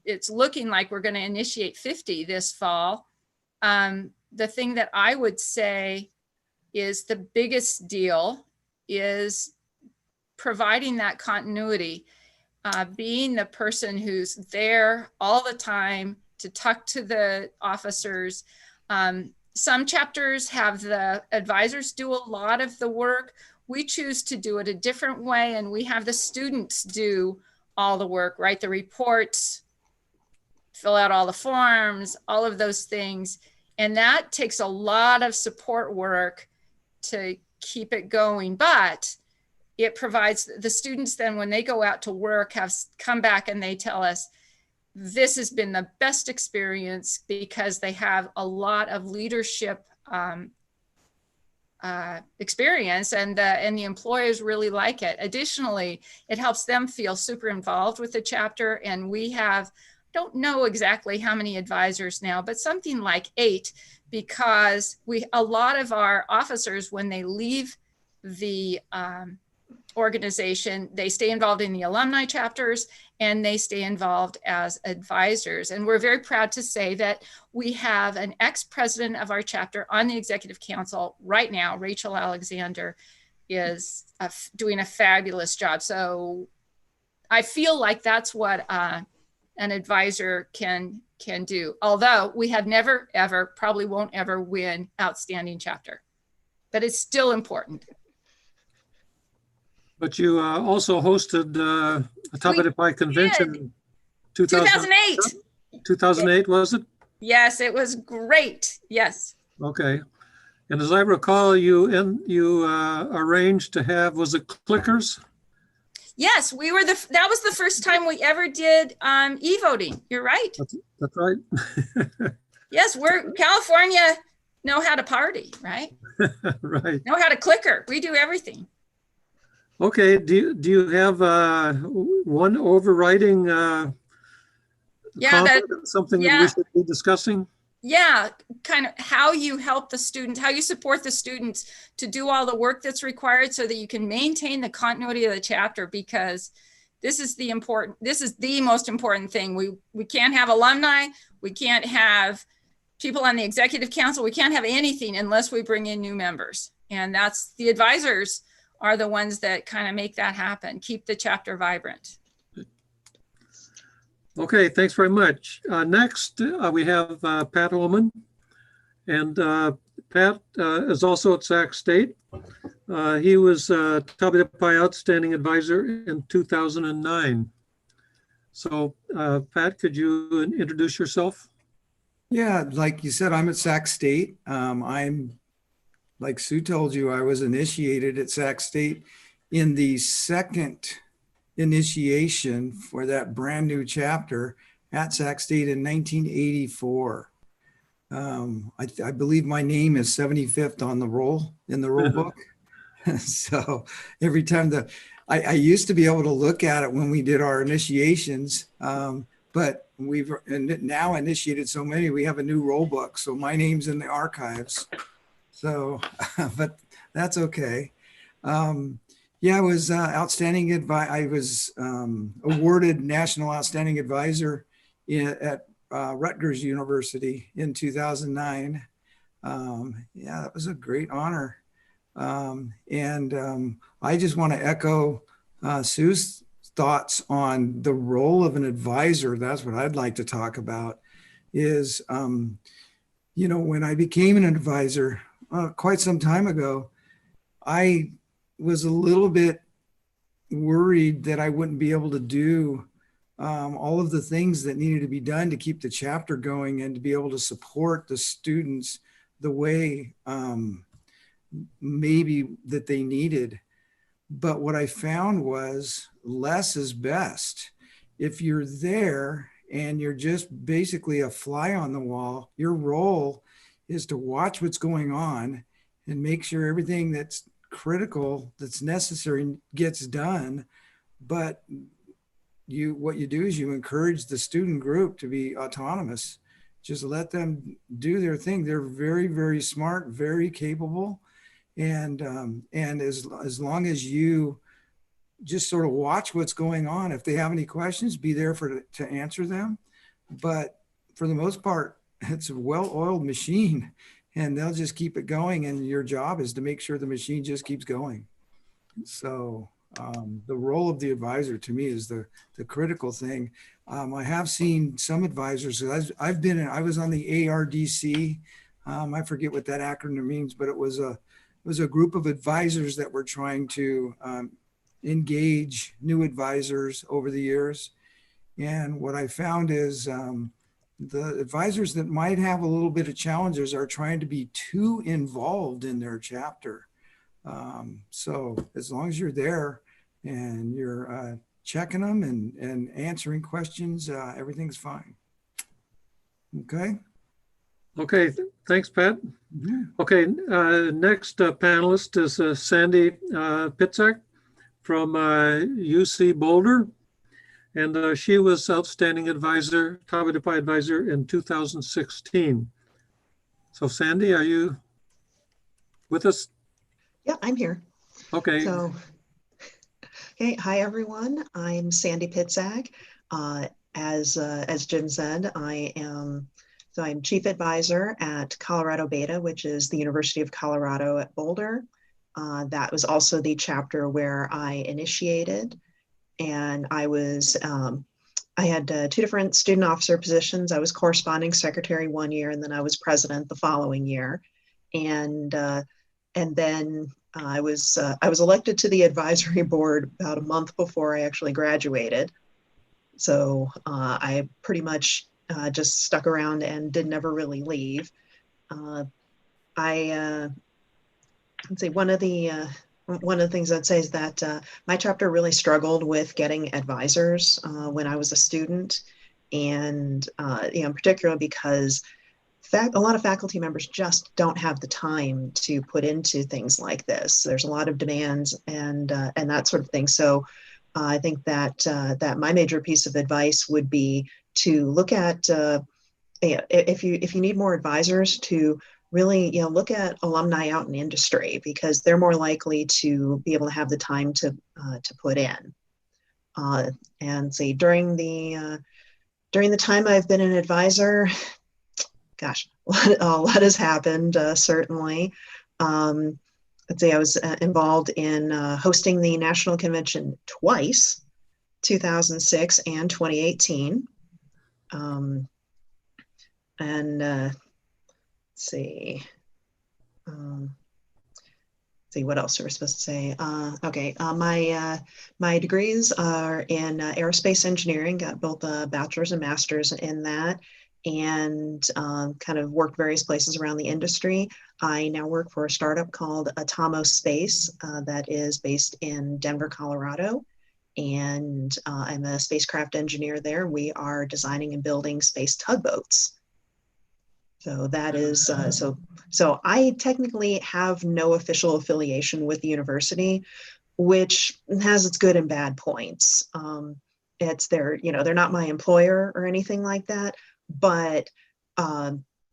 it's looking like we're going to initiate 50 this fall. The thing that I would say is the biggest deal is providing that continuity, being the person who's there all the time to talk to the officers. Some chapters have the advisors do a lot of the work. We choose to do it a different way, and we have the students do all the work, write the reports, fill out all the forms, all of those things. And that takes a lot of support work to keep it going. But it provides the students then when they go out to work have come back and they tell us, this has been the best experience because they have a lot of leadership experience, and the employers really like it. Additionally, it helps them feel super involved with the chapter. And we have, don't know exactly how many advisors now, but something like 8, because a lot of our officers, when they leave the organization, they stay involved in the alumni chapters and they stay involved as advisors. And we're very proud to say that we have an ex-president of our chapter on the executive council right now. Rachel Alexander is doing a fabulous job. So I feel like that's what an advisor can do. Although we have never, ever, probably won't ever win outstanding chapter, but it's still important. But you also hosted a Top of the Pike convention in 2008. 2008, was it? Yes, it was great. Yes. Okay. And as I recall, you arranged to have, was it clickers? Yes, we were that was the first time we ever did e-voting. You're right. That's right. Yes, California know how to party, right? Right. Know how to clicker. We do everything. Okay. Do you have one overriding something that we should be discussing? Yeah, kind of how you help the students, how you support the students to do all the work that's required so that you can maintain the continuity of the chapter, because this is the most important thing. We can't have alumni, we can't have people on the executive council, we can't have anything unless we bring in new members. And that's the advisors are the ones that kind of make that happen, keep the chapter vibrant. Okay, thanks very much. Next, we have Pat Ullman. And Pat is also at Sac State. He was Top of the Pike Outstanding Advisor in 2009. So Pat, could you introduce yourself? Yeah, like you said, I'm at Sac State. I'm, like Sue told you, I was initiated at Sac State in the second initiation for that brand new chapter at Sac State in 1984. I believe my name is 75th on the roll, in the roll book. So every time I used to be able to look at it when we did our initiations, but we've now initiated so many, we have a new roll book. So my name's in the archives. So, but that's okay. Yeah, I was outstanding I was awarded National Outstanding Advisor at Rutgers University in 2009. Yeah, that was a great honor. I just want to echo Sue's thoughts on the role of an advisor. That's what I'd like to talk about is, you know, when I became an advisor quite some time ago, I was a little bit worried that I wouldn't be able to do all of the things that needed to be done to keep the chapter going and to be able to support the students the way maybe that they needed. But what I found was less is best. If you're there and you're just basically a fly on the wall, your role is to watch what's going on and make sure everything that's critical, that's necessary, gets done. But what you do is you encourage the student group to be autonomous. Just let them do their thing. They're very, very smart, very capable. And as long as you just sort of watch what's going on, if they have any questions, be there to answer them. but for the most part, it's a well-oiled machine, and they'll just keep it going. And your job is to make sure the machine just keeps going. So the role of the advisor to me is the critical thing. I have seen some advisors. I was on the ARDC. I forget what that acronym means, but it was a group of advisors that were trying to engage new advisors over the years. And what I found is the advisors that might have a little bit of challenges are trying to be too involved in their chapter. So as long as you're there and you're checking them and answering questions, everything's fine. Okay. Okay, thanks, Pat. Mm-hmm. Okay, next panelist is Sandy Pitzak from UC Boulder. And she was Outstanding Advisor, Tabitha Advisor in 2016. So Sandy, are you with us? Yeah, I'm here. Okay. So, okay, hi everyone. I'm Sandy Pitzak. As Jim said, I'm Chief Advisor at Colorado Beta, which is the University of Colorado at Boulder. That was also the chapter where I initiated, and I had two different student officer positions. I was corresponding secretary one year, and then I was president the following year, and then I was elected to the advisory board about a month before I actually graduated. So I pretty much just stuck around and did never really leave. Let's see, one of the things I'd say is that my chapter really struggled with getting advisors when I was a student, and particularly because a lot of faculty members just don't have the time to put into things like this. There's a lot of demands and that sort of thing. So I think that my major piece of advice would be to look at if you need more advisors, to really look at alumni out in industry, because they're more likely to be able to have the time to put in. And say during the time I've been an advisor, gosh, a lot has happened, certainly. Let's say I was involved in hosting the national convention twice, 2006 and 2018. Let's see. See what else are we supposed to say? Okay, my degrees are in aerospace engineering. Got both a bachelor's and master's in that, and kind of worked various places around the industry. I now work for a startup called Atomo Space that is based in Denver, Colorado, and I'm a spacecraft engineer there. We are designing and building space tugboats. So that is, so I technically have no official affiliation with the university, which has its good and bad points. It's they're not my employer or anything like that, but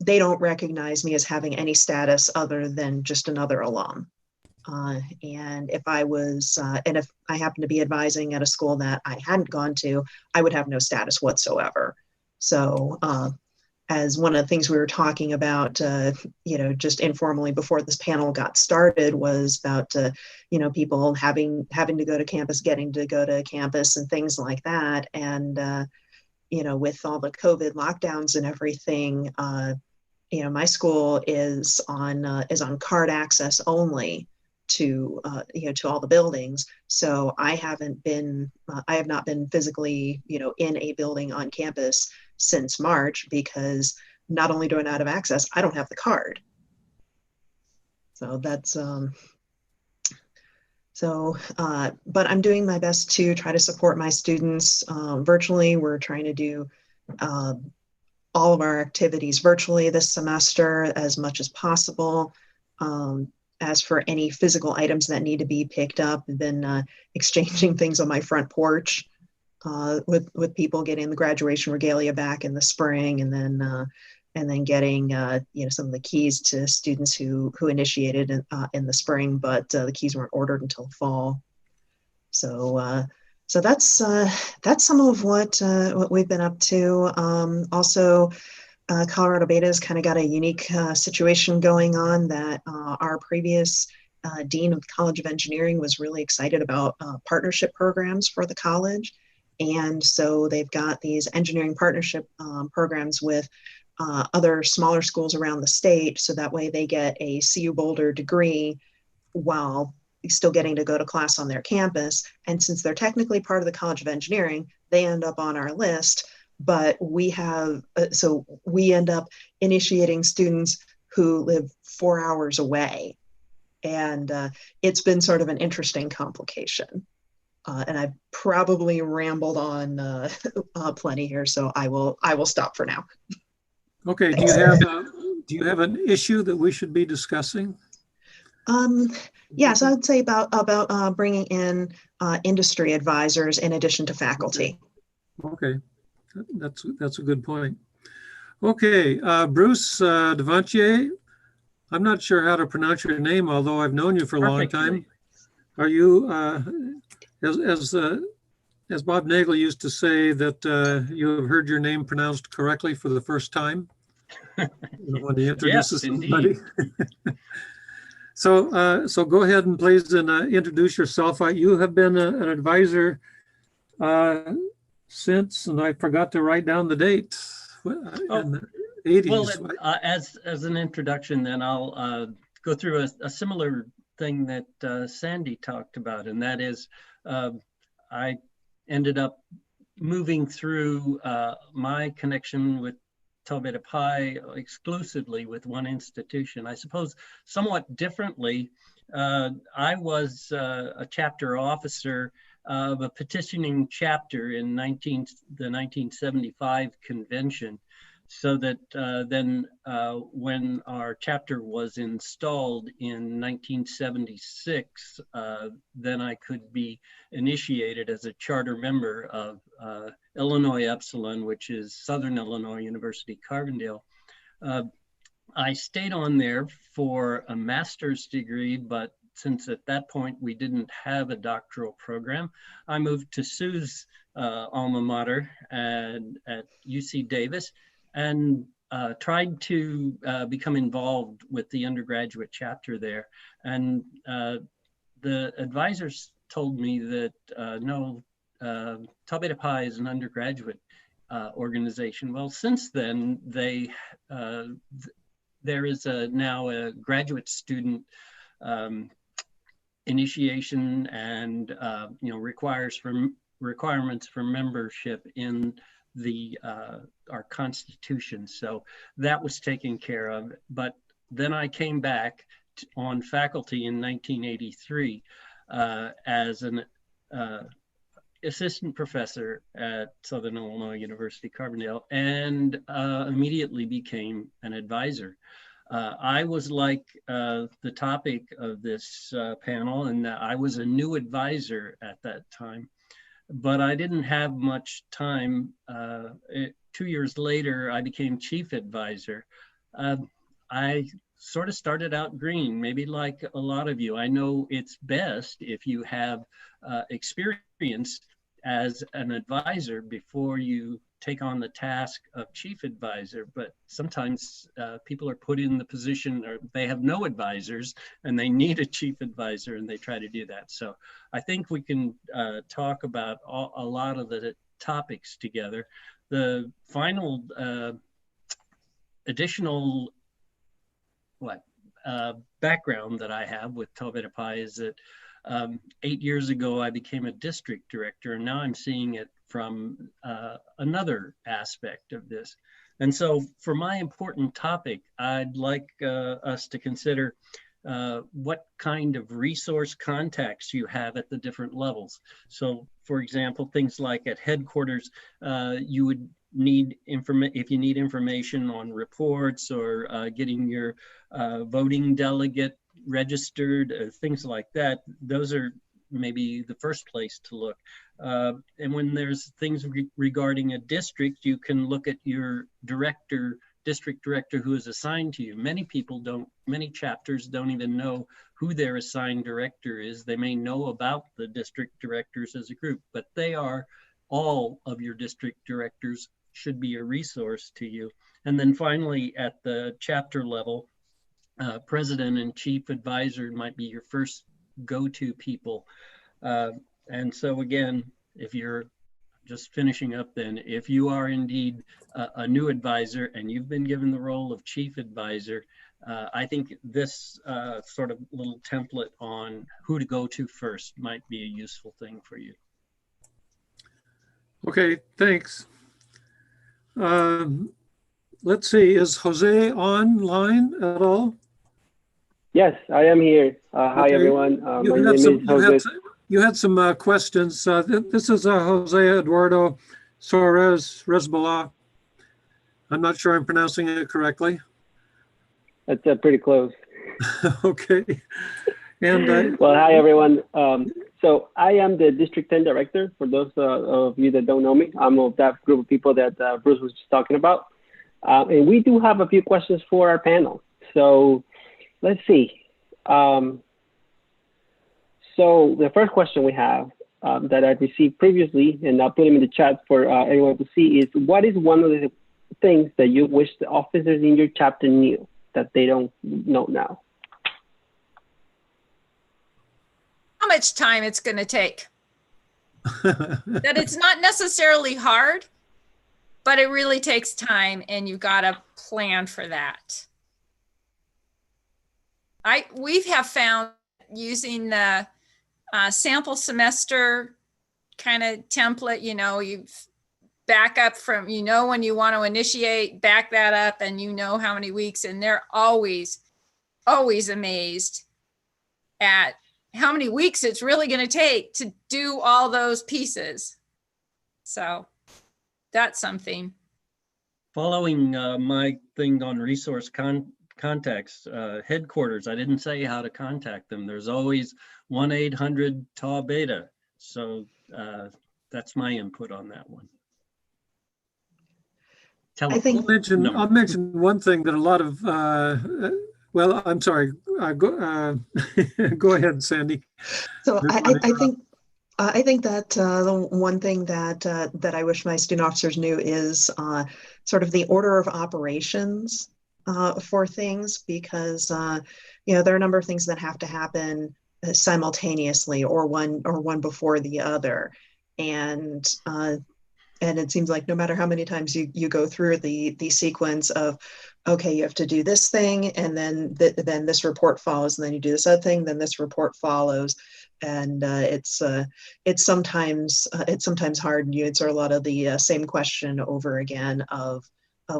they don't recognize me as having any status other than just another alum. And if I was, and if I happened to be advising at a school that I hadn't gone to, I would have no status whatsoever. So, as one of the things we were talking about, just informally before this panel got started, was about, people having to go to campus, getting to go to campus and things like that. And, with all the COVID lockdowns and everything, my school is on card access only to all the buildings. So I have not been physically, in a building on campus since March, because not only do I not have access, I don't have the card. So that's, but I'm doing my best to try to support my students virtually. We're trying to do all of our activities virtually this semester as much as possible. As for any physical items that need to be picked up, I've been exchanging things on my front porch with people, getting the graduation regalia back in the spring, and then getting some of the keys to students who initiated in the spring, but the keys weren't ordered until fall. So So that's some of what we've been up to. Also, Colorado Beta has kind of got a unique situation going on that our previous dean of the College of Engineering was really excited about partnership programs for the college. And so they've got these engineering partnership programs with other smaller schools around the state. So that way they get a CU Boulder degree while still getting to go to class on their campus. And since they're technically part of the College of Engineering, they end up on our list. But we have, so we end up initiating students who live 4 hours away. And it's been sort of an interesting complication. And I've probably rambled on plenty here, so I will stop for now. Okay, do you have an issue that we should be discussing? Yeah, so I'd say about bringing in industry advisors in addition to faculty. Okay, that's a good point. Okay, Bruce Devantier, I'm not sure how to pronounce your name, although I've known you for a long time. Are you, as Bob Nagel used to say, that you have heard your name pronounced correctly for the first time when he introduces somebody? So go ahead and please introduce yourself. You have been an advisor since, and I forgot to write down the date, in the 80s. Well, as an introduction, then I'll go through a similar thing that Sandy talked about, and that is I ended up moving through my connection with Tau Beta Pi exclusively with one institution. I suppose somewhat differently, I was a chapter officer of a petitioning chapter in the 1975 convention, so that then when our chapter was installed in 1976, then I could be initiated as a charter member of Illinois Epsilon, which is Southern Illinois University, Carbondale. I stayed on there for a master's degree, but since at that point we didn't have a doctoral program, I moved to Sue's alma mater at UC Davis, and tried to become involved with the undergraduate chapter there. And the advisors told me that no, Tau Beta Pi is an undergraduate organization. Well, since then, there is now a graduate student initiation and requirements for membership in our Constitution. So that was taken care of. But then I came back on faculty in 1983 as an assistant professor at Southern Illinois University, Carbondale, and immediately became an advisor. I was like the topic of this panel, and I was a new advisor at that time. But I didn't have much time. 2 years later, I became chief advisor. I sort of started out green, maybe like a lot of you. I know it's best if you have experience as an advisor before you take on the task of chief advisor, but sometimes people are put in the position, or they have no advisors and they need a chief advisor, and they try to do that. So I think we can talk about a lot of the topics together. The final additional background that I have with Tau Beta Pi is that 8 years ago, I became a district director, and now I'm seeing it from another aspect of this. And so for my important topic, I'd like us to consider what kind of resource contacts you have at the different levels. So for example, things like at headquarters, you would need if you need information on reports or getting your voting delegate registered, things like that. Those are maybe the first place to look. And when there's things regarding a district, you can look at your district director who is assigned to you. Many people don't, many chapters don't even know who their assigned director is. They may know about the district directors as a group, but they are all of your district directors should be a resource to you. And then finally, at the chapter level, president and chief advisor might be your first go-to people. And so again, if you're just finishing up then, if you are indeed a new advisor and you've been given the role of chief advisor, I think this sort of little template on who to go to first might be a useful thing for you. Okay, thanks. Let's see, is Jose online at all? Yes, I am here. Hi, Okay. everyone. My name is Jose. You had some questions. This is Jose Eduardo Soares Resbala. I'm not sure I'm pronouncing it correctly. That's pretty close. Okay. And well, hi, everyone. So I am the District 10 Director, for those of you that don't know me. I'm of that group of people that Bruce was just talking about. And we do have a few questions for our panel. So let's see. So the first question we have that I received previously, and I'll put them in the chat for everyone to see, is what is one of the things that you wish the officers in your chapter knew that they don't know now? How much time it's going to take. That it's not necessarily hard, but it really takes time, and you got to plan for that. We have found using the sample semester kind of template, you back up from, when you want to initiate, back that up, and how many weeks, and they're always amazed at how many weeks it's really going to take to do all those pieces. So that's something. Following my thing on resource contacts, headquarters, I didn't say how to contact them. There's always 1-800-TAW-BETA. So that's my input on that one. I'll mention one thing that a lot of, well, I'm sorry, go ahead, Sandy. So I think that the one thing that I wish my student officers knew is sort of the order of operations for things, because there are a number of things that have to happen simultaneously, or one before the other, and it seems like no matter how many times you go through the sequence of, okay, you have to do this thing, and then this report follows, and then you do this other thing, then this report follows, and it's sometimes hard, and you answer a lot of the same question over again of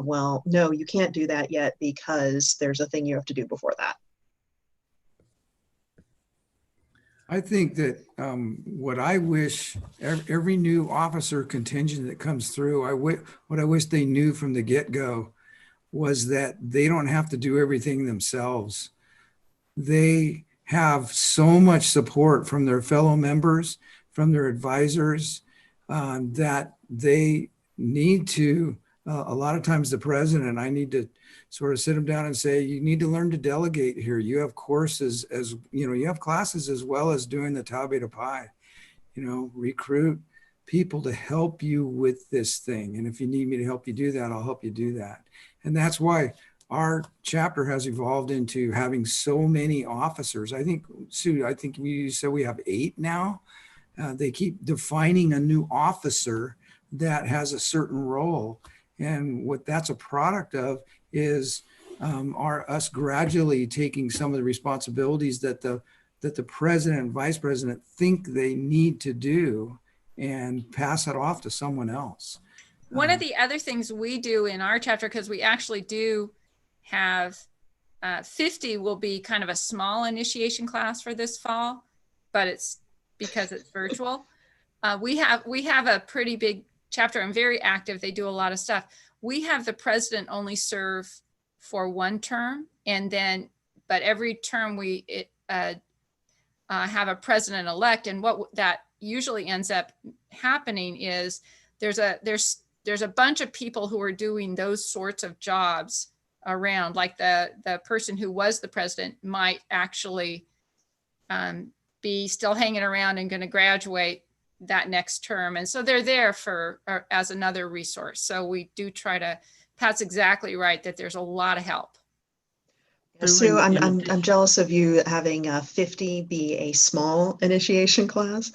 well, no, you can't do that yet because there's a thing you have to do before that. I think that what I wish every new officer contingent that comes through, what I wish they knew from the get-go was that they don't have to do everything themselves. They have so much support from their fellow members, from their advisors, that they need to, a lot of times the president, I need to sort of sit them down and say, you need to learn to delegate here. You have courses you have classes as well as doing the Tau Beta Pi, recruit people to help you with this thing. And if you need me to help you do that, I'll help you do that. And that's why our chapter has evolved into having so many officers. I think, Sue, you said we have 8 now. They keep defining a new officer that has a certain role. And what that's a product of is us gradually taking some of the responsibilities that the president and vice president think they need to do and pass it off to someone else. One of the other things we do in our chapter, because we actually do have 50 will be kind of a small initiation class for this fall, but it's because it's virtual. We have a pretty big chapter and very active. They do a lot of stuff. We have the president only serve for 1 term, and then, but every term we have a president-elect, and what that usually ends up happening is there's a bunch of people who are doing those sorts of jobs around, like the person who was the president might actually be still hanging around and going to graduate that next term. And so they're there for as another resource. So we do try to, Pat's exactly right that there's a lot of help. Sue, I'm jealous of you having 50 be a small initiation class,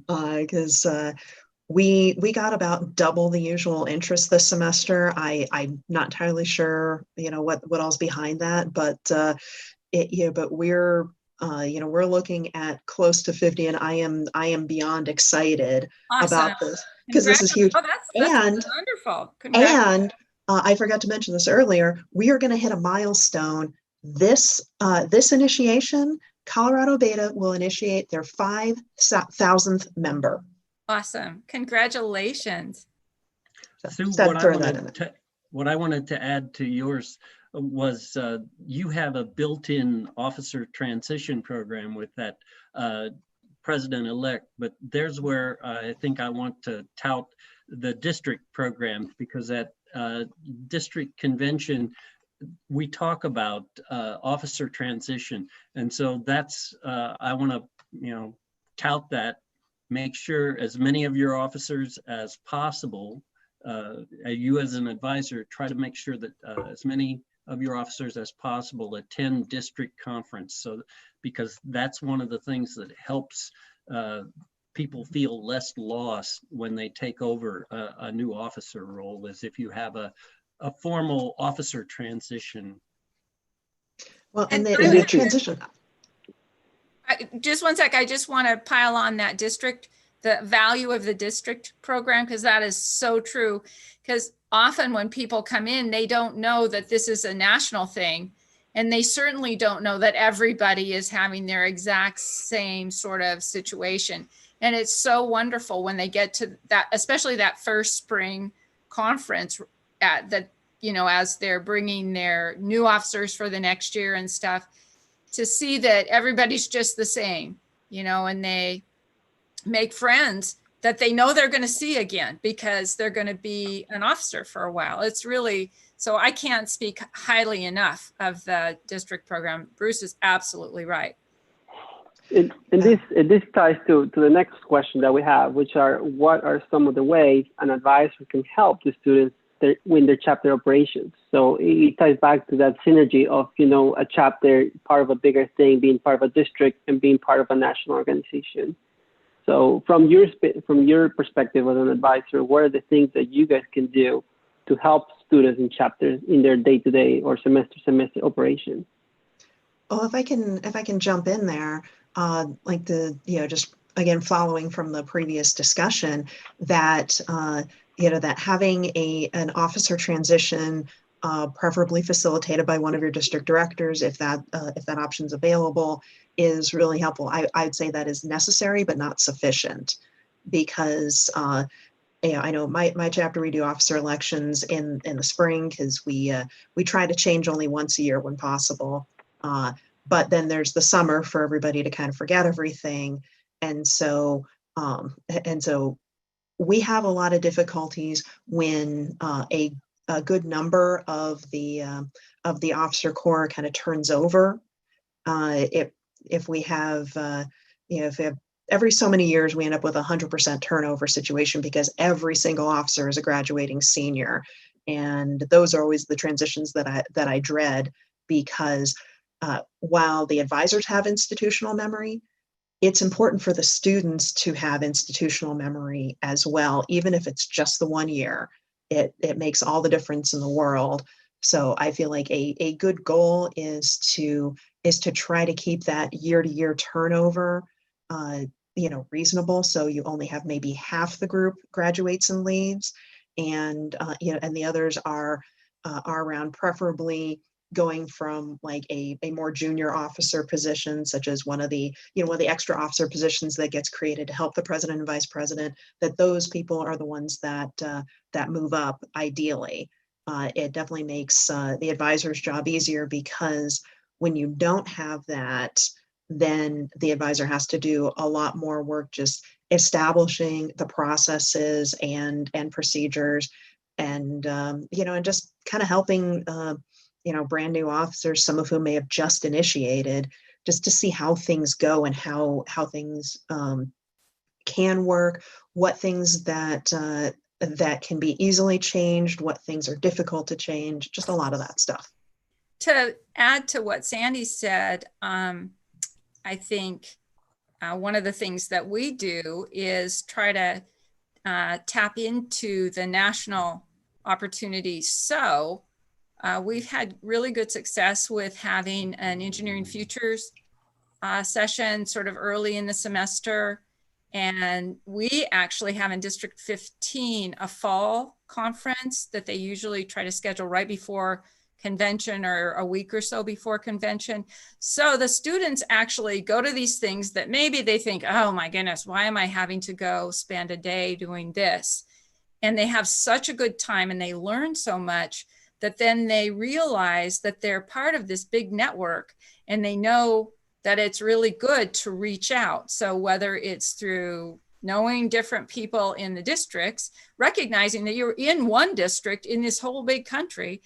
because we got about double the usual interest this semester. I'm not entirely sure, what all's behind that, but but we're we're looking at close to 50, and I am beyond excited about this because this is huge. Oh, that's and wonderful. And I forgot to mention this earlier. We are going to hit a milestone. This initiation, Colorado Beta will initiate their 5,000th member. Awesome. Congratulations. Sue, what I wanted to add to yours was you have a built-in officer transition program with that president-elect, but there's where I think I want to tout the district program, because at district convention, we talk about officer transition. And so that's, I want to, tout that, make sure as many of your officers as possible, you as an advisor, try to make sure that as many of your officers as possible attend district conference. So, because that's one of the things that helps people feel less lost when they take over a new officer role, is if you have a formal officer transition. Well, and the transition. Just one sec. I just want to pile on that district, the value of the district program, because that is so true. Because often when people come in, they don't know that this is a national thing. And they certainly don't know that everybody is having their exact same sort of situation. And it's so wonderful when they get to that, especially that first spring conference at the, as they're bringing their new officers for the next year and stuff, to see that everybody's just the same, and they make friends that they know they're going to see again because they're going to be an officer for a while. It's really, so I can't speak highly enough of the district program. Bruce is absolutely right. And this ties to the next question that we have, which are, what are some of the ways an advisor can help the students win their chapter operations? So it ties back to that synergy of, a chapter, part of a bigger thing, being part of a district and being part of a national organization. So from your perspective as an advisor, what are the things that you guys can do to help students in chapters in their day-to-day or semester operation? Well, if I can jump in there, just again, following from the previous discussion, that, that having an officer transition, preferably facilitated by one of your district directors, if that option's available, is really helpful. I'd say that is necessary, but not sufficient, because I know my chapter, we do officer elections in the spring, because we try to change only once a year when possible. But then there's the summer for everybody to kind of forget everything. And so we have a lot of difficulties when a good number of the officer corps kind of turns over. If we have, if we have every so many years, we end up with 100% turnover situation because every single officer is a graduating senior. And those are always the transitions that I dread, because while the advisors have institutional memory, it's important for the students to have institutional memory as well, even if it's just the 1 year. It makes all the difference in the world. So I feel like a good goal is to try to keep that year-to-year turnover reasonable, so you only have maybe half the group graduates and leaves, and and the others are around, preferably going from like a more junior officer position, such as one of the extra officer positions that gets created to help the president and vice president, that those people are the ones that move up ideally. It definitely makes the advisor's job easier, because when you don't have that, then the advisor has to do a lot more work just establishing the processes and procedures, and and just kind of helping brand new officers, some of whom may have just initiated, just to see how things go and how things can work, what things that that can be easily changed, what things are difficult to change, just a lot of that stuff. To add to what Sandy said, I think one of the things that we do is try to tap into the national opportunities. So we've had really good success with having an Engineering Futures session sort of early in the semester. And we actually have in District 15 a fall conference that they usually try to schedule right before convention or a week or so before convention. So the students actually go to these things that maybe they think, oh my goodness, why am I having to go spend a day doing this? And they have such a good time and they learn so much that then they realize that they're part of this big network and they know that it's really good to reach out. So whether it's through knowing different people in the districts, recognizing that you're in one district in this whole big country,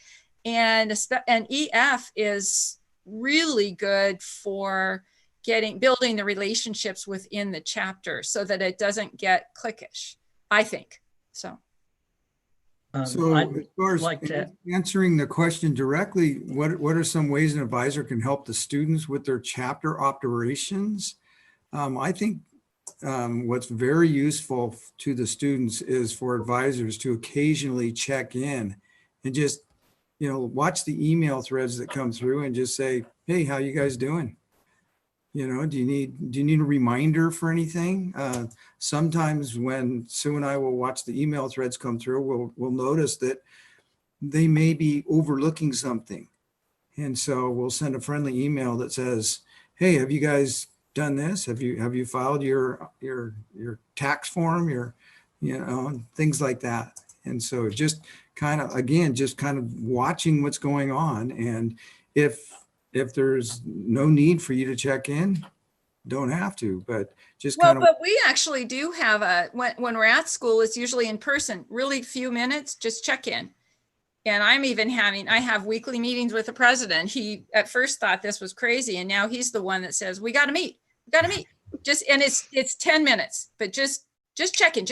and EF is really good for building the relationships within the chapter so that it doesn't get cliquish, I think. So So I'd as far as like to- answering the question directly, what are some ways an advisor can help the students with their chapter operations? I think what's very useful to the students is for advisors to occasionally check in and just, watch the email threads that come through and just say, hey, how you guys doing? Do you need a reminder for anything? Sometimes when Sue and I will watch the email threads come through, we'll notice that they may be overlooking something. And so we'll send a friendly email that says, hey, have you guys done this? Have you filed your tax form, things like that. And so just kind of watching what's going on. And if there's no need for you to check in, don't have to, but just well, but we actually do have when we're at school, it's usually in person, really few minutes, just check in. And I have weekly meetings with the president. He at first thought this was crazy. And now he's the one that says, we got to meet. And it's 10 minutes, but just check in.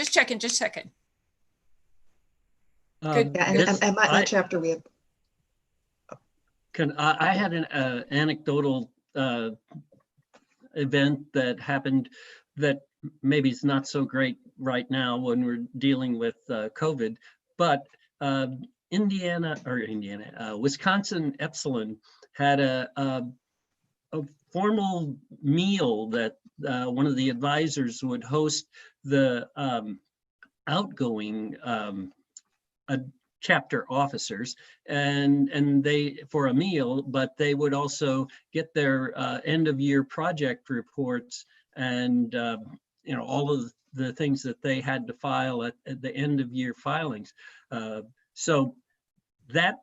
Yeah, and my chapter, we have. I had an anecdotal event that happened that maybe is not so great right now when we're dealing with COVID, but Wisconsin Epsilon had a formal meal that one of the advisors would host the outgoing chapter officers and they for a meal, but they would also get their end of year project reports and all of the things that they had to file at the end of year filings. So that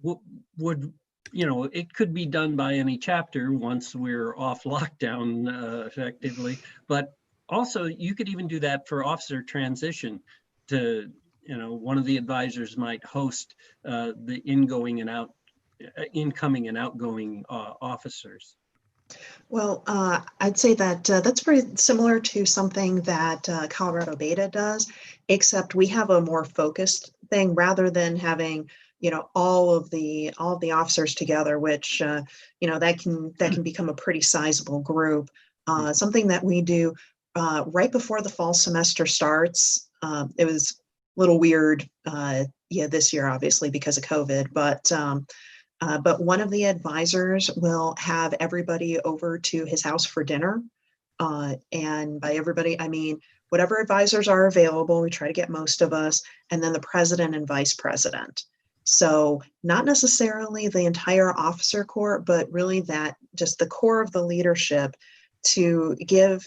would it could be done by any chapter once we're off lockdown effectively, but also you could even do that for officer transition to one of the advisors might host the incoming and outgoing officers. Well, I'd say that that's pretty similar to something that Colorado Beta does, except we have a more focused thing rather than having all of the officers together, which that can become a pretty sizable group. Something that we do right before the fall semester starts. It was a little weird, this year obviously because of COVID, but one of the advisors will have everybody over to his house for dinner. And by everybody, I mean, whatever advisors are available, we try to get most of us, and then the president and vice president. So not necessarily the entire officer corps, but really that just the core of the leadership to give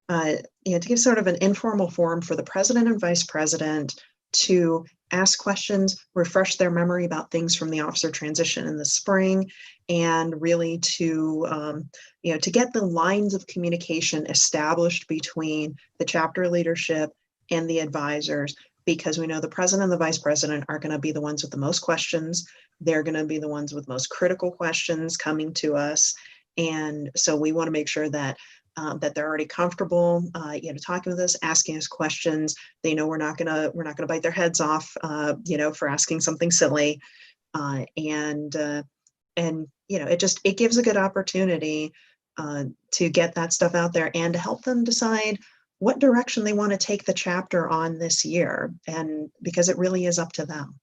sort of an informal forum for the president and vice president to ask questions, refresh their memory about things from the officer transition in the spring, and really to get the lines of communication established between the chapter leadership and the advisors, because we know the president and the vice president are going to be the ones with the most questions. They're going to be the ones with most critical questions coming to us. And so we want to make sure that that they're already comfortable, talking with us, asking us questions. They know we're not gonna bite their heads off, for asking something silly, and it gives a good opportunity to get that stuff out there and to help them decide what direction they want to take the chapter on this year, and because it really is up to them.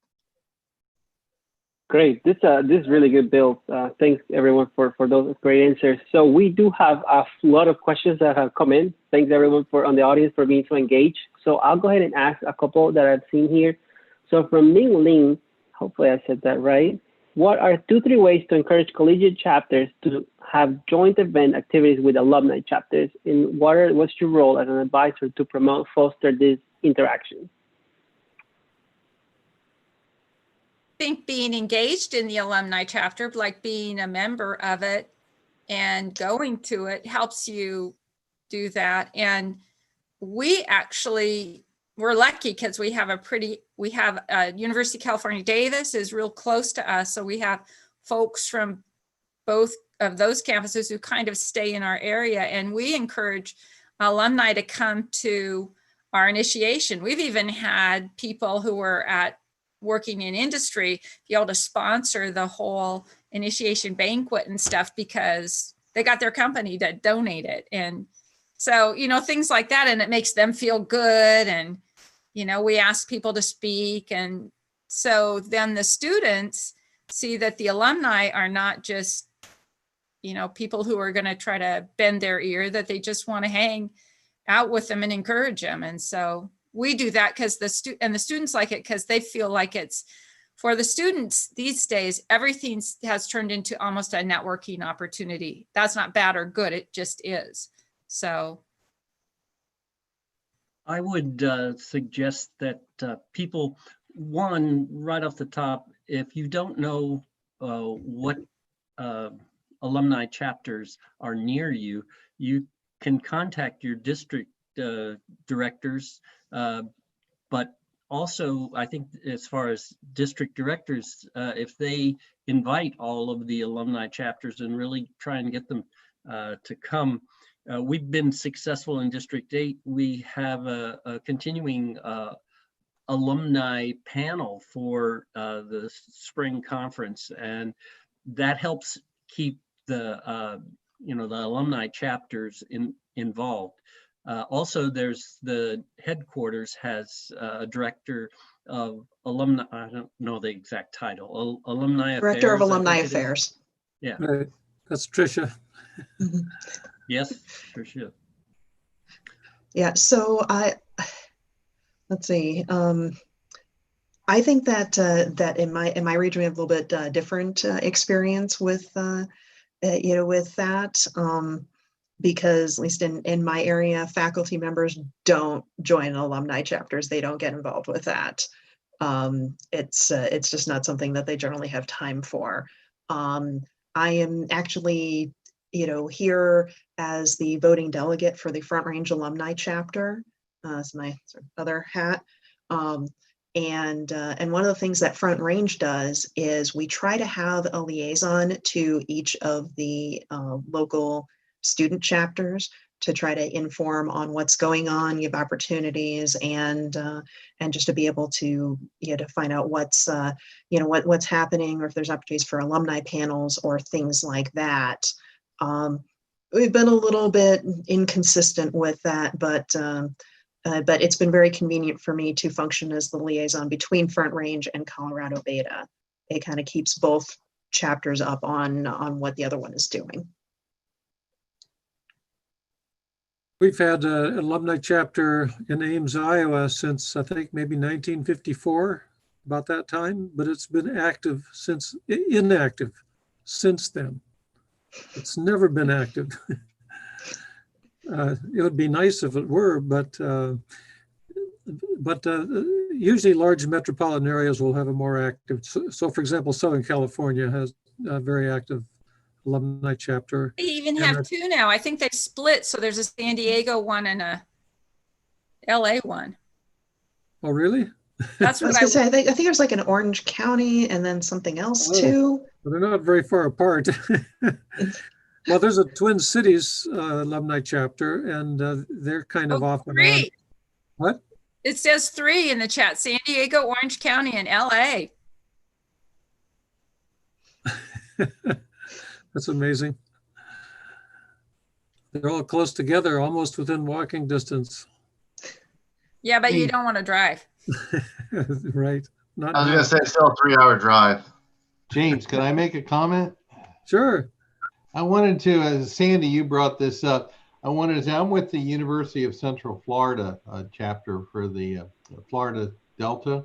Great. This is really good, Bill. Thanks everyone for those great answers. So we do have a lot of questions that have come in. Thanks everyone on the audience for being so engaged. So I'll go ahead and ask a couple that I've seen here. So from Ling Ling, hopefully I said that right. What are 2-3 ways to encourage collegiate chapters to have joint event activities with alumni chapters? And what's your role as an advisor to promote, foster this interaction? I think being engaged in the alumni chapter, like being a member of it and going to it, helps you do that. And we're lucky because we have University of California, Davis is real close to us. So we have folks from both of those campuses who kind of stay in our area. And we encourage alumni to come to our initiation. We've even had people who were working in industry be able to sponsor the whole initiation banquet and stuff because they got their company to donate it. And so, things like that, and it makes them feel good. And, we ask people to speak. And so then the students see that the alumni are not just, people who are going to try to bend their ear, that they just want to hang out with them and encourage them. And so we do that because the students like it because they feel like it's for the students these days, everything has turned into almost a networking opportunity. That's not bad or good. It just is. So I would suggest that people, one, right off the top, if you don't know what alumni chapters are near you, you can contact your district directors. But also, I think as far as district directors, if they invite all of the alumni chapters and really try and get them to come, we've been successful in District 8. We have a continuing alumni panel for the spring conference, and that helps keep the the alumni chapters involved. Also, there's the headquarters has a director of alumni. I don't know the exact title. Alumni Director Affairs, of Alumni Affairs. Yeah. Right. That's Tricia. Yes, Tricia. Yeah. So let's see. I think that that in my region we have a little bit different experience with with that. Because at least in my area, faculty members don't join alumni chapters. They don't get involved with that. It's just not something that they generally have time for. I am actually, here as the voting delegate for the Front Range Alumni Chapter. It's my sort of other hat. And one of the things that Front Range does is we try to have a liaison to each of the local student chapters to try to inform on what's going on, give opportunities, and just to be able to to find out what's what's happening, or if there's opportunities for alumni panels or things like that. We've been a little bit inconsistent with that, but it's been very convenient for me to function as the liaison between Front Range and Colorado Beta. It kind of keeps both chapters up on what the other one is doing. We've had an alumni chapter in Ames, Iowa since I think maybe 1954, about that time, but it's been inactive since then. It's never been active. It would be nice if it were, but usually large metropolitan areas will have a more active. So for example, Southern California has a very active alumni chapter. They even have two now. I think they split. So there's a San Diego one and a LA one. Oh, really? That's what I was gonna say. I think there's like an Orange County and then something else too. Well, they're not very far apart. Well, there's a Twin Cities alumni chapter, and they're kind of Oh, off and on. three. What? It says 3 in the chat: San Diego, Orange County, and LA. That's amazing. They're all close together, almost within walking distance. Yeah, but you Hey. don't want to drive. Right. Not I was now. gonna say it's still a 3-hour drive. James, can I make a comment? Sure. I wanted to, as Sandy, you brought this up. I wanted to say I'm with the University of Central Florida chapter for the Florida Delta.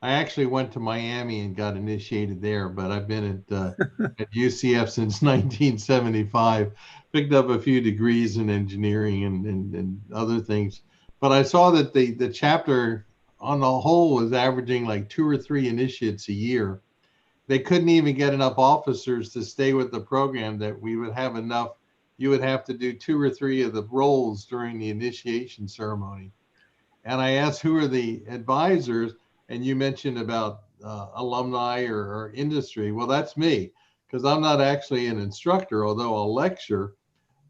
I actually went to Miami and got initiated there, but I've been at UCF since 1975. Picked up a few degrees in engineering and other things. But I saw that the chapter on the whole was averaging like 2 or 3 initiates a year. They couldn't even get enough officers to stay with the program that we would have enough. You would have to do 2 or 3 of the roles during the initiation ceremony. And I asked who are the advisors, and you mentioned about alumni or industry. Well, that's me, because I'm not actually an instructor, although I'll lecture.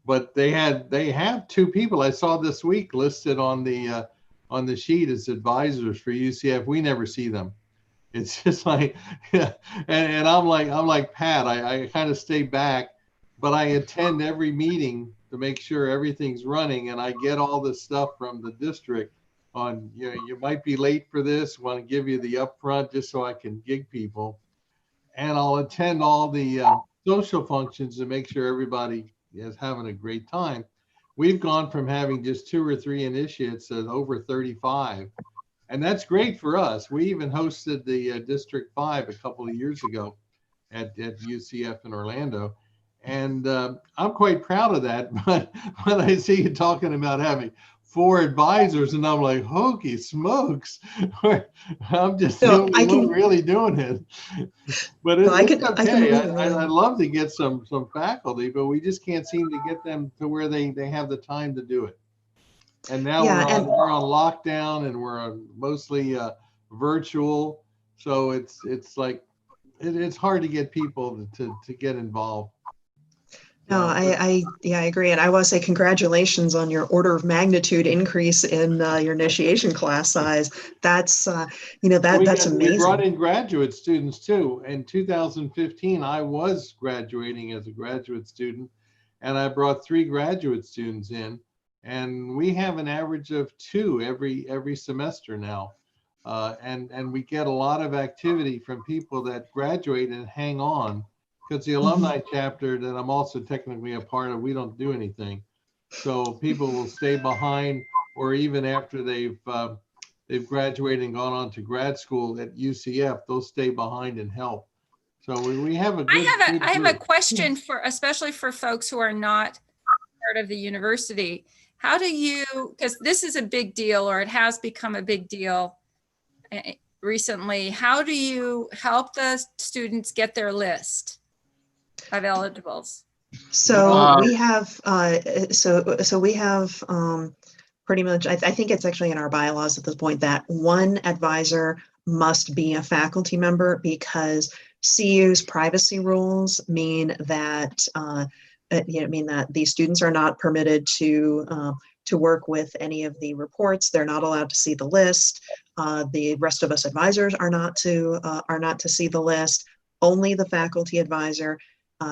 But they have 2 people I saw this week listed on the sheet as advisors for UCF. We never see them. It's just like, and I'm like Pat. I kind of stay back, but I attend every meeting to make sure everything's running, and I get all this stuff from the district on, you might be late for this. Want to give you the upfront just so I can gig people, and I'll attend all the social functions to make sure everybody is having a great time. We've gone from having just 2 or 3 initiates to over 35. And that's great for us. We even hosted the District 5 a couple of years ago at UCF in Orlando. And I'm quite proud of that. But when I see you talking about having 4 advisors, and I'm like, hokey smokes, I'm just the only one really doing it. But it's okay. I'd love to get some faculty, but we just can't seem to get them to where they have the time to do it. And now we're on lockdown, and we're mostly virtual. So it's like, it's hard to get people to get involved. No, I agree. And I want to say congratulations on your order of magnitude increase in your initiation class size. That's, that's amazing. We brought in graduate students too. In 2015, I was graduating as a graduate student, and I brought 3 graduate students in. And we have an average of 2 every semester now. And we get a lot of activity from people that graduate and hang on, because the alumni chapter that I'm also technically a part of, we don't do anything. So people will stay behind, or even after they've graduated and gone on to grad school at UCF, they'll stay behind and help. So we have a good I have a question especially for folks who are not part of the university. How do you, because this is a big deal, or it has become a big deal recently, how do you help the students get their list of eligibles? So we have, we have pretty much, I think it's actually in our bylaws at this point that one advisor must be a faculty member, because CU's privacy rules mean that that these students are not permitted to work with any of the reports. They're not allowed to see the list. The rest of us advisors are not to see the list. Only the faculty advisor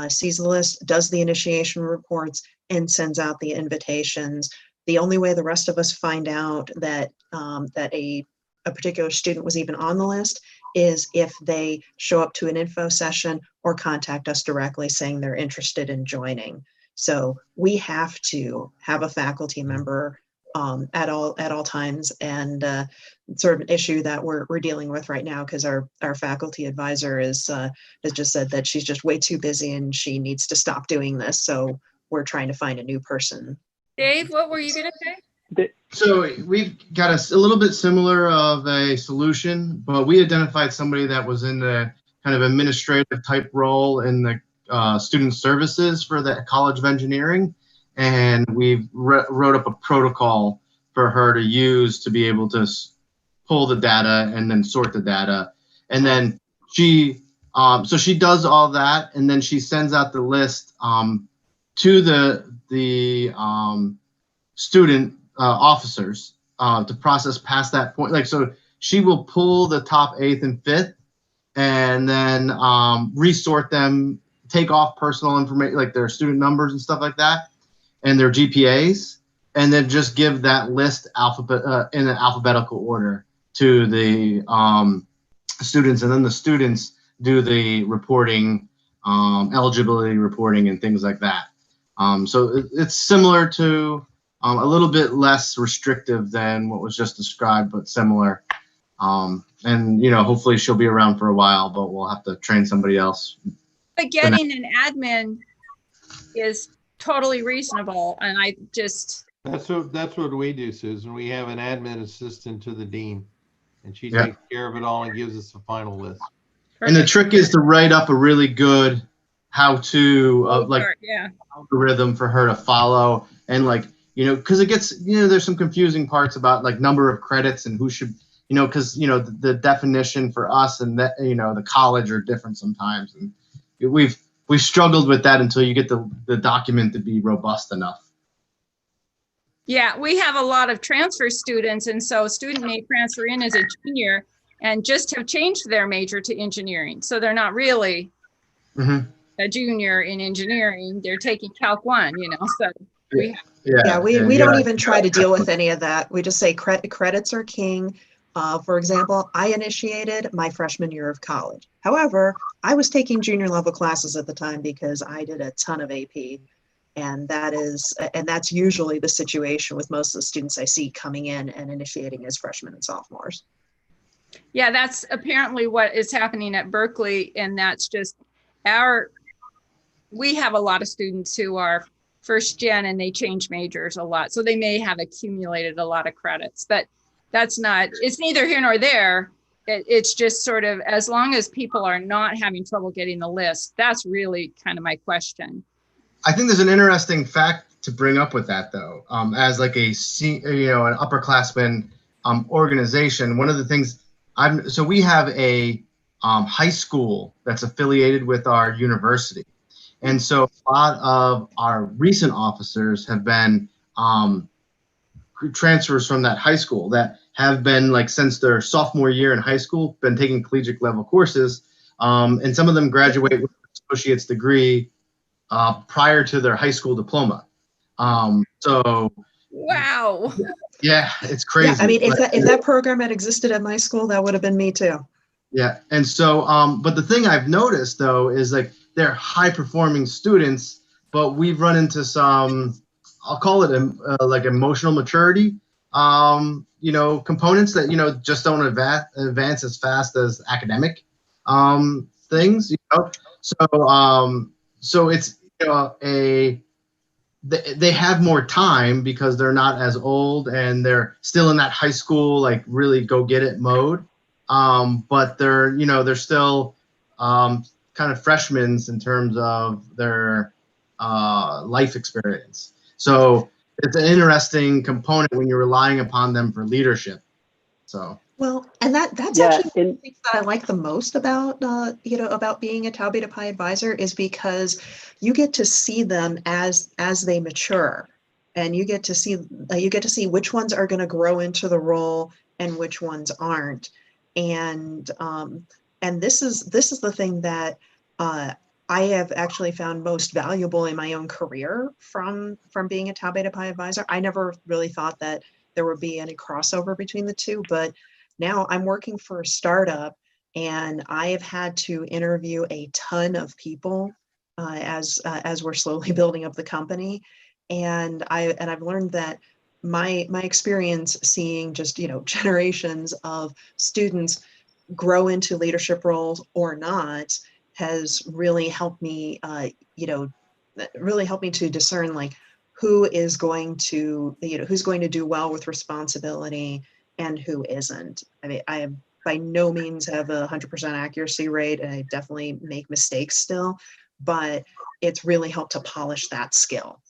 sees the list, does the initiation reports, and sends out the invitations. The only way the rest of us find out that a particular student was even on the list is if they show up to an info session or contact us directly saying they're interested in joining. So we have to have a faculty member at all times, and sort of an issue that we're dealing with right now, because our faculty advisor has just said that she's just way too busy and she needs to stop doing this. So we're trying to find a new person. Dave, what were you going to say? So we've got a little bit similar of a solution, but we identified somebody that was in the kind of administrative type role in the student services for the College of Engineering. And we wrote up a protocol for her to use to be able to pull the data and then sort the data. And then she, so she does all that, and then she sends out the list to the student officers to process past that point. Like, so she will pull the top 8th and 5th and then resort them, take off personal information, like their student numbers and stuff like that, and their GPAs, and then just give that list in an alphabetical order to the students, and then the students do the reporting, eligibility reporting and things like that. So it's similar to a little bit less restrictive than what was just described, but similar. And, you know, hopefully she'll be around for a while, but we'll have to train somebody else. But getting an admin is totally reasonable. And I just, That's what we do, Susan. We have an admin assistant to the dean, and she Yeah. takes care of it all and gives us a final list. And the trick is to write up a really good how-to like yeah. algorithm for her to follow, and like, you know, because it gets, you know, there's some confusing parts about like number of credits and who should, you know, because, you know, the definition for us and that, you know, the college are different sometimes, and we've struggled with that until you get the document to be robust enough. Yeah, we have a lot of transfer students, and so a student may transfer in as a junior and just have changed their major to engineering. So they're not really a junior in engineering. They're taking Calc 1, you know, so we have. Yeah, we don't even try to deal with any of that. We just say credits are king. For example, I initiated my freshman year of college. However, I was taking junior level classes at the time because I did a ton of AP. And that's usually the situation with most of the students I see coming in and initiating as freshmen and sophomores. Yeah, that's apparently what is happening at Berkeley. And that's just we have a lot of students who are first gen and they change majors a lot. So they may have accumulated a lot of credits, but it's neither here nor there. It's just sort of, as long as people are not having trouble getting the list, that's really kind of my question. I think there's an interesting fact to bring up with that, though. As like an upperclassman organization, one of the things so we have a high school that's affiliated with our university, and so a lot of our recent officers have been transfers from that high school that have been, like, since their sophomore year in high school, been taking collegiate level courses, and some of them graduate with an associate's degree prior to their high school diploma. So wow. Yeah, it's crazy. Yeah, I mean, if that program had existed at my school, that would have been me too. Yeah, and so but the thing I've noticed though is, like, they're high performing students, but we've run into some, I'll call it like emotional maturity you know, components that, you know, just don't advance as fast as academic things, you know. So it's, you know, they have more time because they're not as old and they're still in that high school, like, really go get it mode. But they're, you know, they're still kind of freshmen in terms of their life experience. So it's an interesting component when you're relying upon them for leadership. So. Well, and that's actually one of the things that I like the most about, you know, about being a Tau Beta Pi advisor, is because you get to see them as they mature, and you get to see which ones are going to grow into the role and which ones aren't. And this is the thing that I have actually found most valuable in my own career from being a Tau Beta Pi advisor. I never really thought that there would be any crossover between the two, but now I'm working for a startup and I have had to interview a ton of people as we're slowly building up the company. And I've learned that my experience seeing just, you know, generations of students grow into leadership roles or not has really helped me, you know, really helped me to discern, like, who is going to, you know, who's going to do well with responsibility and who isn't. I mean, I by no means have 100% accuracy rate, and I definitely make mistakes still, but it's really helped to polish that skill.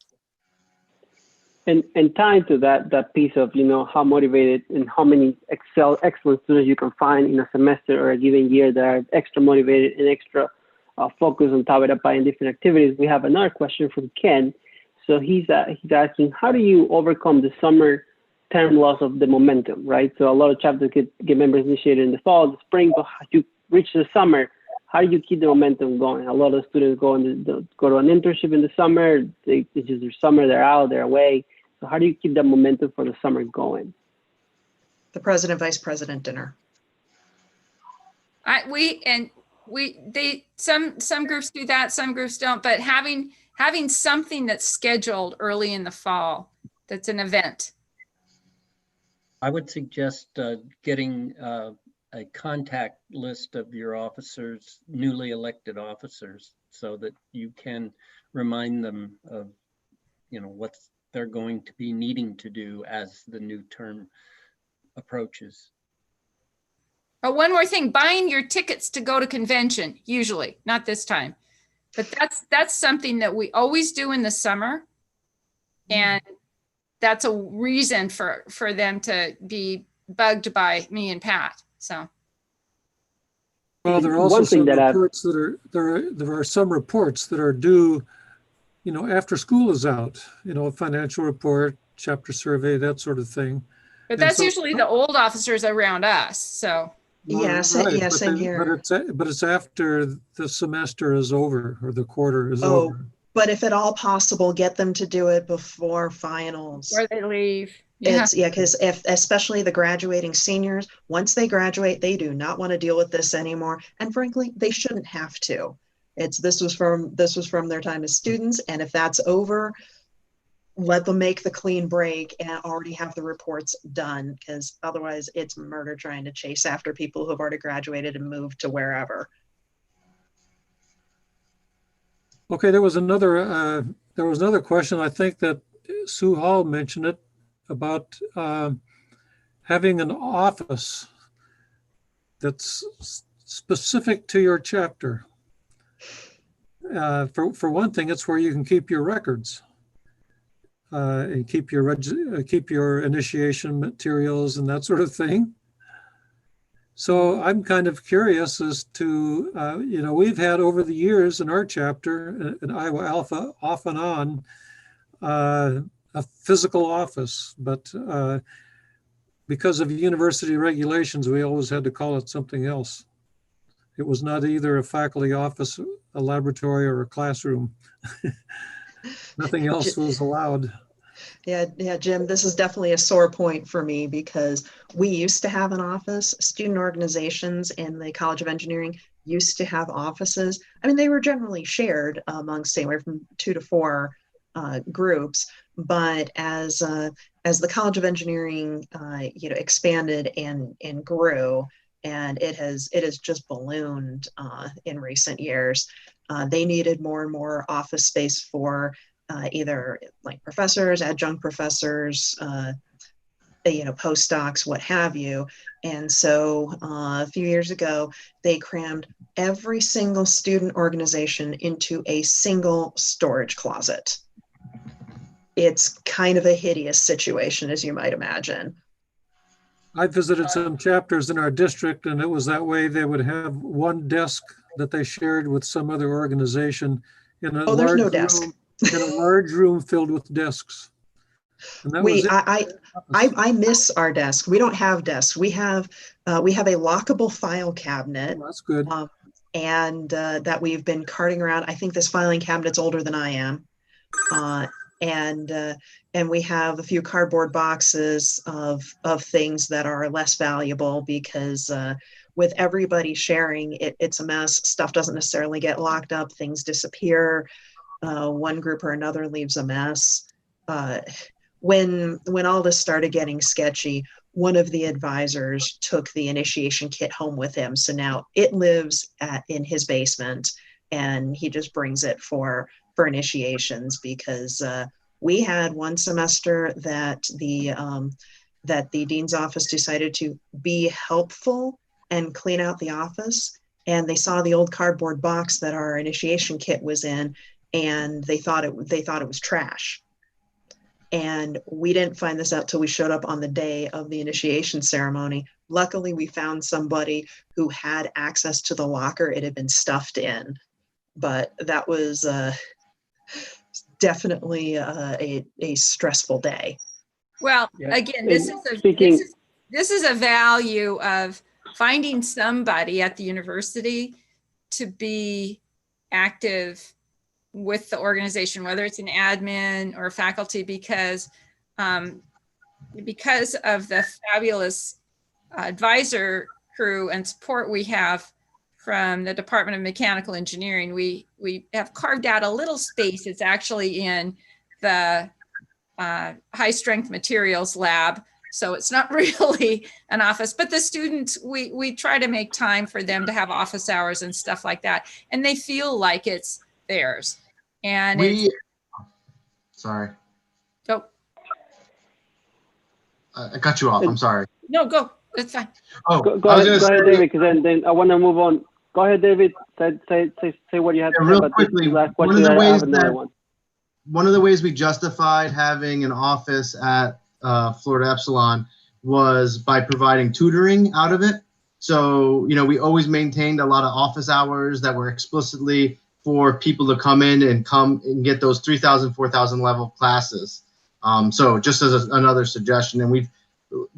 And tying to that piece of, you know, how motivated and how many excellent students you can find in a semester or a given year that are extra motivated and extra focus on Tabitha Pi and different activities, we have another question from Ken. So he's asking, how do you overcome the summer term loss of the momentum, right? So a lot of chapters get members initiated in the fall, the spring, but you reach the summer, how do you keep the momentum going? A lot of students go to an internship in the summer, it's just their summer, they're out, they're away. So how do you keep that momentum for the summer going? The president, vice president dinner. Some groups do that, some groups don't, but having something that's scheduled early in the fall, that's an event. I would suggest getting a contact list of your officers, newly elected officers, so that you can remind them of, what they're going to be needing to do as the new term approaches. Oh, one more thing, buying your tickets to go to convention, usually, not this time. But that's something that we always do in the summer. And that's a reason for them to be bugged by me and Pat. So. Well, there are also some reports that are there are some reports that are due, after school is out, a financial report, chapter survey, that sort of thing. But that's usually the old officers around us. So. Yes, right, yes, same here. But it's after the semester is over or the quarter is over. But if at all possible, get them to do it before finals. Before they leave. Because especially the graduating seniors, once they graduate, they do not want to deal with this anymore. And frankly, they shouldn't have to. This was from their time as students. And if that's over, let them make the clean break and already have the reports done, because otherwise it's murder trying to chase after people who have already graduated and moved to wherever. Okay, there was another question. I think that Sue Hall mentioned it about having an office that's specific to your chapter. For one thing, it's where you can keep your records and keep your initiation materials and that sort of thing. So I'm kind of curious as to, we've had over the years in our chapter in Iowa Alpha off and on a physical office, but because of university regulations, we always had to call it something else. It was not either a faculty office, a laboratory, or a classroom. Nothing else was allowed. Yeah, Jim, this is definitely a sore point for me because we used to have an office. Student organizations in the College of Engineering used to have offices. I mean, they were generally shared amongst anywhere from 2 to 4 groups. But as the College of Engineering, expanded and grew, and it has just ballooned in recent years, they needed more and more office space for either like professors, adjunct professors, postdocs, what have you. And so a few years ago, they crammed every single student organization into a single storage closet. It's kind of a hideous situation, as you might imagine. I visited some chapters in our district, and it was that way. They would have one desk that they shared with some other organization in a there's no desk. In a large room filled with desks. And that I miss our desk. We don't have desks. We have a lockable file cabinet. Oh, that's good. And that we've been carting around. I think this filing cabinet's older than I am. And we have a few cardboard boxes of things that are less valuable because with everybody sharing, it's a mess. Stuff doesn't necessarily get locked up. Things disappear. One group or another leaves a mess. When all this started getting sketchy, one of the advisors took the initiation kit home with him. So now it lives in his basement, and he just brings it for initiations because we had one semester that the dean's office decided to be helpful and clean out the office, and they saw the old cardboard box that our initiation kit was in, and they thought it was trash. And we didn't find this out till we showed up on the day of the initiation ceremony. Luckily, we found somebody who had access to the locker it had been stuffed in. but that was definitely a stressful day. Well, Yeah. again, Speaking- this is a value of finding somebody at the university to be active with the organization, whether it's an admin or faculty, because of the fabulous advisor crew and support we have from the Department of Mechanical Engineering. We have carved out a little space. It's actually in the high strength materials lab. So it's not really an office, but the students, we try to make time for them to have office hours and stuff like that. And they feel like it's theirs. And Sorry, oh, I cut you off. I'm sorry. no, go. It's fine. Oh, Go I was ahead, gonna say, David, because then I want to move on. Go ahead, David. Say what you have to say real about this quickly, last one of question. the I ways have another that- one. one of the ways we justified having an office at Florida Epsilon was by providing tutoring out of it. So, we always maintained a lot of office hours that were explicitly for people to come in and get those 3,000, 4,000 level classes. So just as another suggestion, and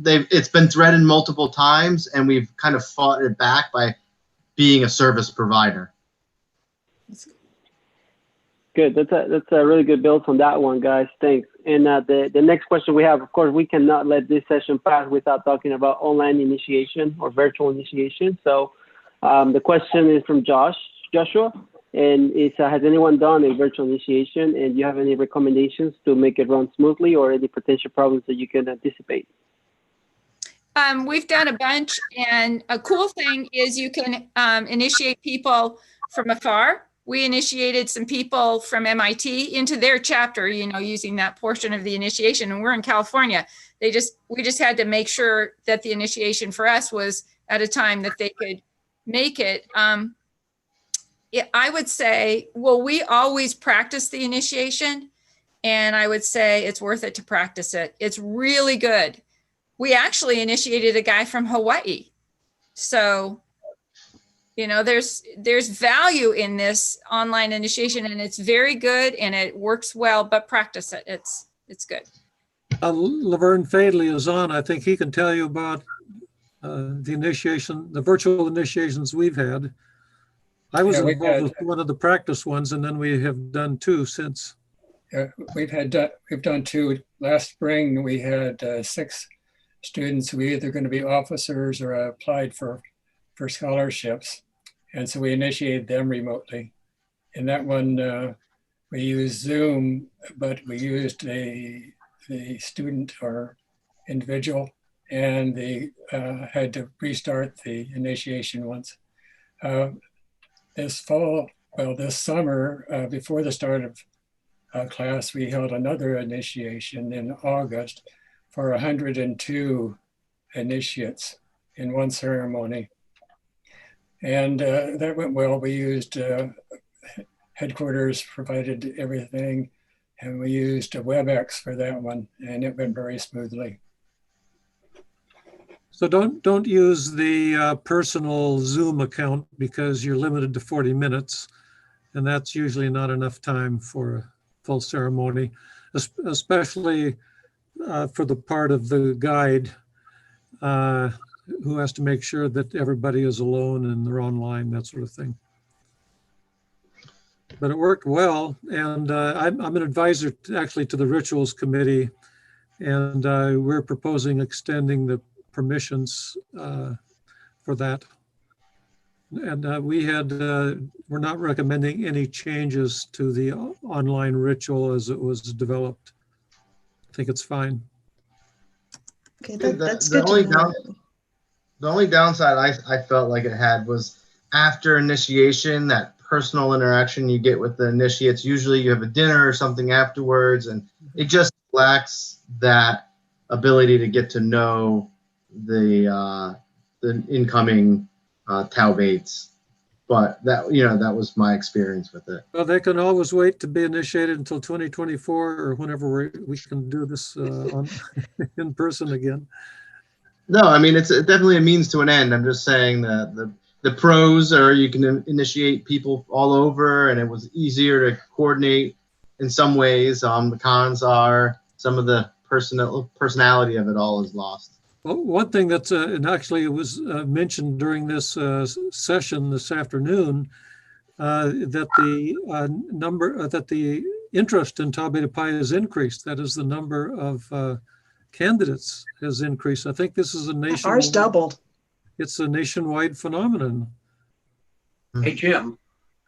it's been threatened multiple times, and we've kind of fought it back by being a service provider. Good. That's a really good build on that one, guys. Thanks. And the next question we have, of course, we cannot let this session pass without talking about online initiation or virtual initiation. So the question is from Joshua, and it's, has anyone done a virtual initiation, and do you have any recommendations to make it run smoothly or any potential problems that you can anticipate? We've done a bunch, and a cool thing is you can initiate people from afar. We initiated some people from MIT into their chapter, using that portion of the initiation, and we're in California. We just had to make sure that the initiation for us was at a time that they could make it. I would say, well, we always practice the initiation, and I would say it's worth it to practice it. It's really good. We actually initiated a guy from Hawaii. So, there's value in this online initiation, and it's very good and it works well, but practice it. It's good. Laverne Fadley is on. I think he can tell you about the virtual initiations we've had. I was involved with one of the practice ones, and then we have done two since. We've done two. Last spring, we had 6 students who were either going to be officers or applied for scholarships. And so we initiated them remotely. In that one, we used Zoom, but we used the student or individual, and they had to restart the initiation once. This summer, before the start of class, we held another initiation in August for 102 initiates in one ceremony. And that went well. We used headquarters provided everything, and we used a WebEx for that one, and it went very smoothly. So don't use the personal Zoom account, because you're limited to 40 minutes, and that's usually not enough time for a full ceremony, especially for the part of the guide who has to make sure that everybody is alone and they're online, that sort of thing. But it worked well, and I'm an advisor actually to the Rituals Committee, and we're proposing extending the permissions for that. And we're not recommending any changes to the online ritual as it was developed. I think it's fine. Okay, that's good to know. The only downside I felt like it had was after initiation, that personal interaction you get with the initiates. Usually you have a dinner or something afterwards, and it just lacks that ability to get to know the incoming Taubates. But that was my experience with it. Well, they can always wait to be initiated until 2024 or whenever we can do this in person again. No, I mean, it's definitely a means to an end. I'm just saying that the pros are you can initiate people all over, and it was easier to coordinate in some ways. The cons are some of the personality of it all is lost. Well, one thing that's, and actually it was mentioned during this session this afternoon, that the interest in Tau Beta Pi has increased. That is, the number of candidates has increased. I think this is a Ours doubled. It's a nationwide phenomenon. Hey, Jim,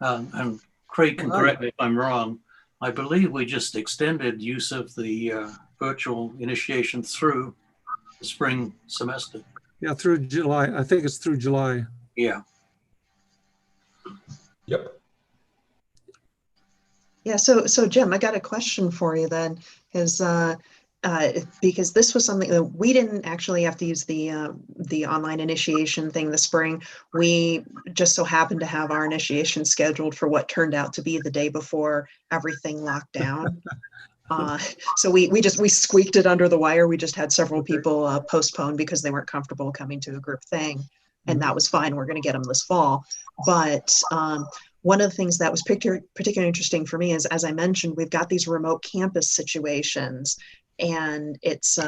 and Craig can correct me if I'm wrong. I believe we just extended use of the virtual initiation through the spring semester. Yeah, through July. I think it's through July. Yeah. Yep. Yeah, so Jim, I got a question for you then, is because this was something that we didn't actually have to use the online initiation thing this spring. We just so happened to have our initiation scheduled for what turned out to be the day before everything locked down. So we squeaked it under the wire. We just had several people postpone because they weren't comfortable coming to a group thing, and that was fine. We're going to get them this fall, but one of the things that was particularly interesting for me is, as I mentioned, we've got these remote campus situations, and it's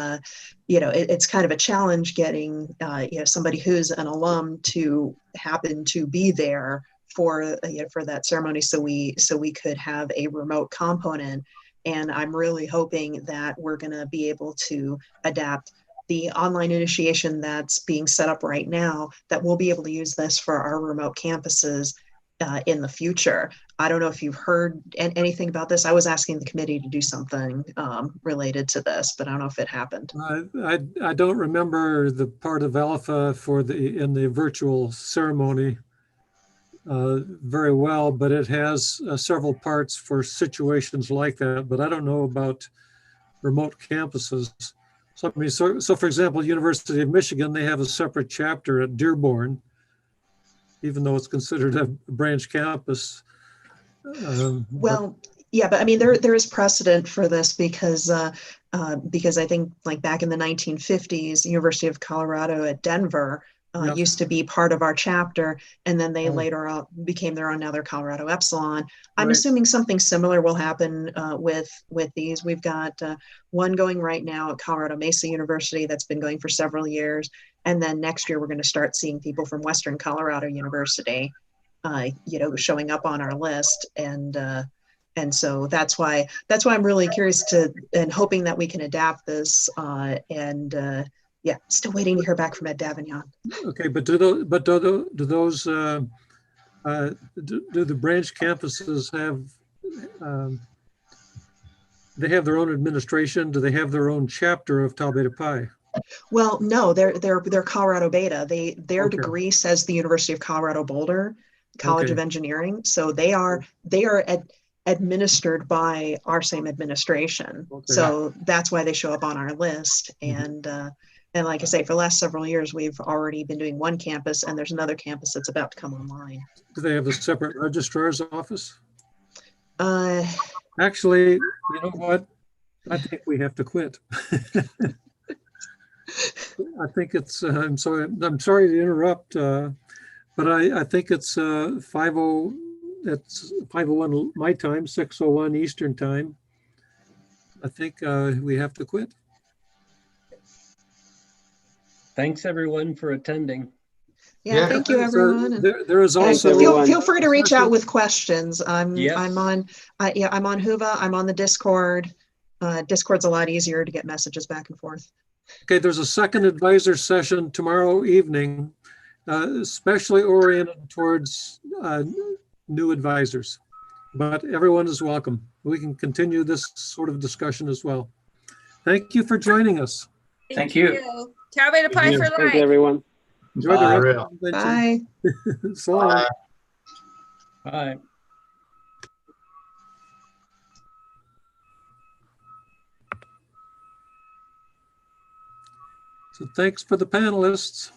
it's kind of a challenge getting somebody who's an alum to happen to be there for that ceremony, so we could have a remote component. And I'm really hoping that we're going to be able to adapt the online initiation that's being set up right now, that we'll be able to use this for our remote campuses in the future. I don't know if you've heard anything about this. I was asking the committee to do something related to this, but I don't know if it happened. I don't remember the part of Alpha in the virtual ceremony very well, but it has several parts for situations like that. But I don't know about remote campuses. So, I mean, so for example, University of Michigan, they have a separate chapter at Dearborn, even though it's considered a branch campus. Well, yeah, but I mean, there is precedent for this because I think like back in the 1950s, University of Colorado at Denver used to be part of our chapter, and then they later became their own, now they're Colorado Epsilon. I'm assuming something similar will happen with these. We've got one going right now at Colorado Mesa University that's been going for several years, and then next year we're going to start seeing people from Western Colorado University, showing up on our list, and so that's why I'm really curious and hoping that we can adapt this, yeah, still waiting to hear back from Ed Davignon. Okay, but do the branch campuses have they have their own administration? Do they have their own chapter of Tau Beta Pi? Well, no, they're Colorado Beta. Their degree says the University of Colorado Boulder College of Engineering, so they are administered by our same administration. So that's why they show up on our list. And like I say, for the last several years, we've already been doing one campus, and there's another campus that's about to come online. Do they have a separate registrar's office? Actually, you know what? I think we have to quit. I think it's, I'm sorry to interrupt, but I think it's 5:01 my time, 6:01 Eastern time. I think we have to quit. Thanks everyone for attending. Yeah, thank you everyone. There is also feel free to reach out with questions. I'm on Whova. I'm on the Discord. Discord's a lot easier to get messages back and forth. Okay, there's a second advisor session tomorrow evening, especially oriented towards new advisors, but everyone is welcome. We can continue this sort of discussion as well. Thank you for joining us. Thank you. Tau Beta Pi for life. Thank you, everyone. Enjoy the rest of the Bye. So long. Bye. So thanks for the panelists.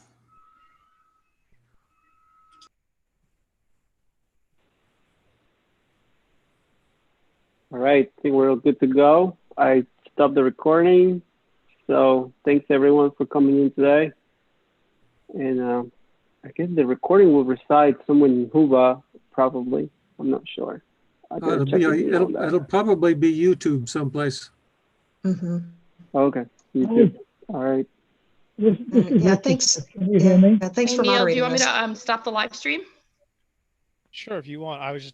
All right, I think we're all good to go. I stopped the recording. So thanks everyone for coming in today. And I guess the recording will reside somewhere in Huba, probably. I'm not sure. I gotta It'll check be, with you on it'll that. probably be YouTube someplace. Mhm. Okay, you too. All right. This is Yeah, Richard. thanks. Can you hear me? Yeah, thanks Hey, for Neil, do moderating you want me this. to stop the live stream? Sure, if you want. I was just about